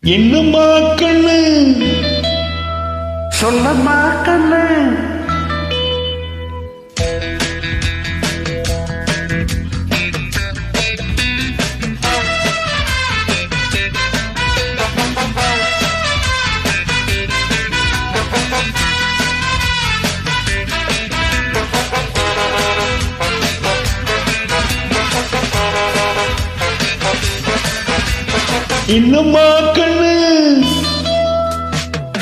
என்னம்மா கண்ணு சொல்லம்மா கண்ணு என்னம்மா கண்ணு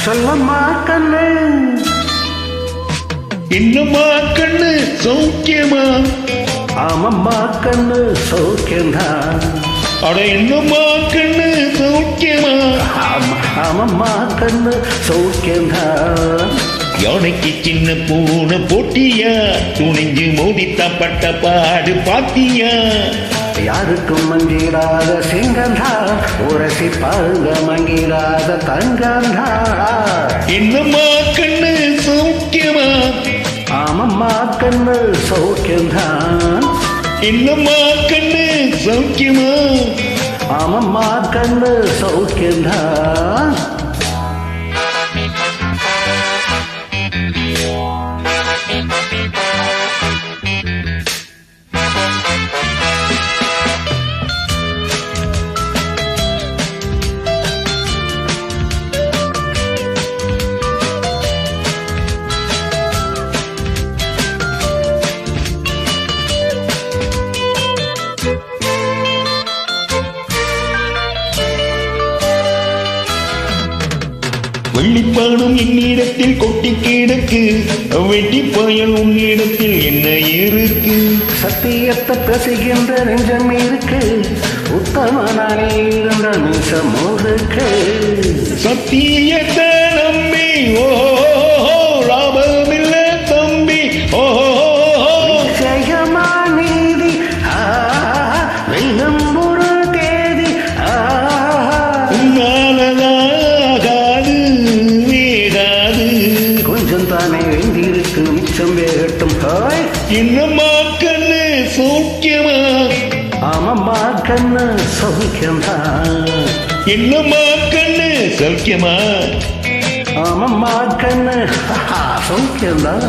சொல்லம்மா கண்ணு என்னம்மா கண்ணு சௌக்கியமா? ஆமம்மா கண்ணு சௌக்கியம்தான். அட என்னம்மா கண்ணு சௌக்கியமா? ஆமம்மா கண்ணு சௌக்கியம்தான். யானைக்கு சின்ன பூனை போட்டியா, துணிஞ்சு மோதித்தான் பட்ட பாடு பாத்தியா? யாருக்கும் மங்கிடாத சிங்கந்தா, உரசி பாருங்க மங்கிடாத தங்கந்தா. என்னம்மா கண்ணு சௌக்கியமா? ஆமம்மா கண்ணு சௌக்கியம்தான். என்னம்மா கண்ணு சௌக்கியமா? ஆமம்மா கண்ணு சௌக்கியம்தான். வெள்ளிப்பானம் என்னிடத்தில் கொட்டி கிடக்கு, வெட்டி பயல் உன்னிடத்தில் என்ன இருக்கு? சத்தியத்தை பேசுகின்ற நெஞ்சம் இருக்கு, உத்தமனானே இருந்த நிமிஷம் இருக்கு. சத்தியத்தை நம்பி ஓ லாபமில்ல தம்பி. ஓ ஜெயமா நீதி வெல்லும் ஒரு தேதி உன்னாலதாகாது வேகாது. கொஞ்சம் தானே வேண்டியிருக்கு, மிச்சம் வேகட்டும். என்னம்மா கண்ணு சௌக்கியமா? ஆமம்மா கண்ணு சௌக்கியம்தான். என்னம்மா கண்ணு சௌக்கியமா? ஆமம்மா கண்ணு சௌக்கியம்தான்.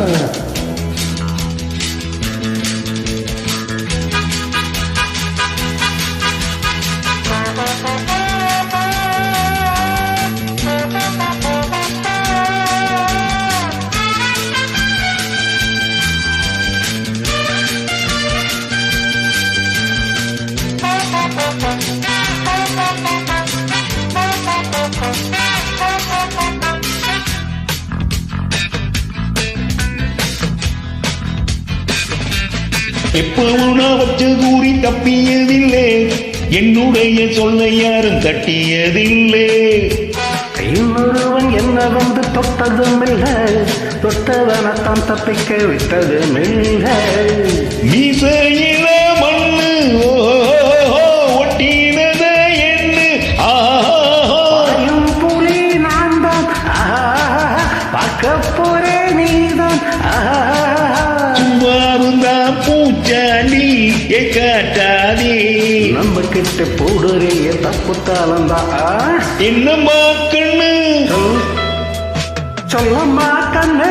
எப்பவும் நான் வச்ச கூறி தப்பியதில்லை, என்னுடைய சொல்லை யாரும் தட்டியதில்லை. இன்னொருவன் என்ன வந்து தொட்டதும் இல்லை, தொட்டவனத்தான் தப்பிக்க விட்டதும் இல்லை. மீசையில மண்ணு ஒட்டினத எண்ணு. ஆயும் புலி நான் தான், பார்க்க போறே நீதான். சும்மா இருந்தா பூச்சாண்டி காட்டாதே, நம்ம கிட்ட போடுறிய தப்பு தாளந்தான். என்னம்மா கண்ணு சொல்லம்மா கண்ணு.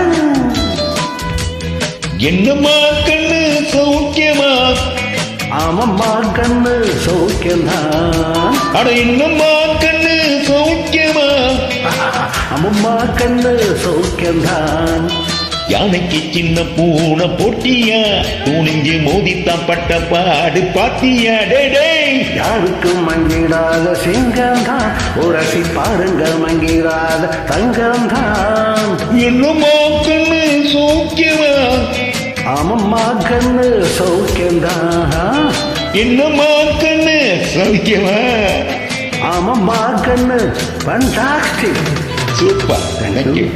என்னம்மா கண்ணு சௌக்கியமா? ஆமம்மா கண்ணு சௌக்கியம்தான். அட என்னம்மா கண்ணு சௌக்கியமா? ஆமம்மா கண்ணு சௌக்கியம்தான். யானைக்கு சின்ன பூனை போட்டியா, துணிஞ்சு மோதித்தான் பட்ட பாடு பாத்தியா? டே யாருக்கும் மங்கிடாத சிங்கம்தான், உரசி பாருங்க மங்கிடாத தங்கம்தான். என்னம்மா கண்ணு சௌக்கியமா? ஆமம்மா கண்ணு சௌக்கியம்தான். என்னம்மா கண்ணு சௌக்கியமா? ஆமம்மா கண்ணு ஃபண்டாஸ்டிக். சூப்பர். தேங்க்யூ.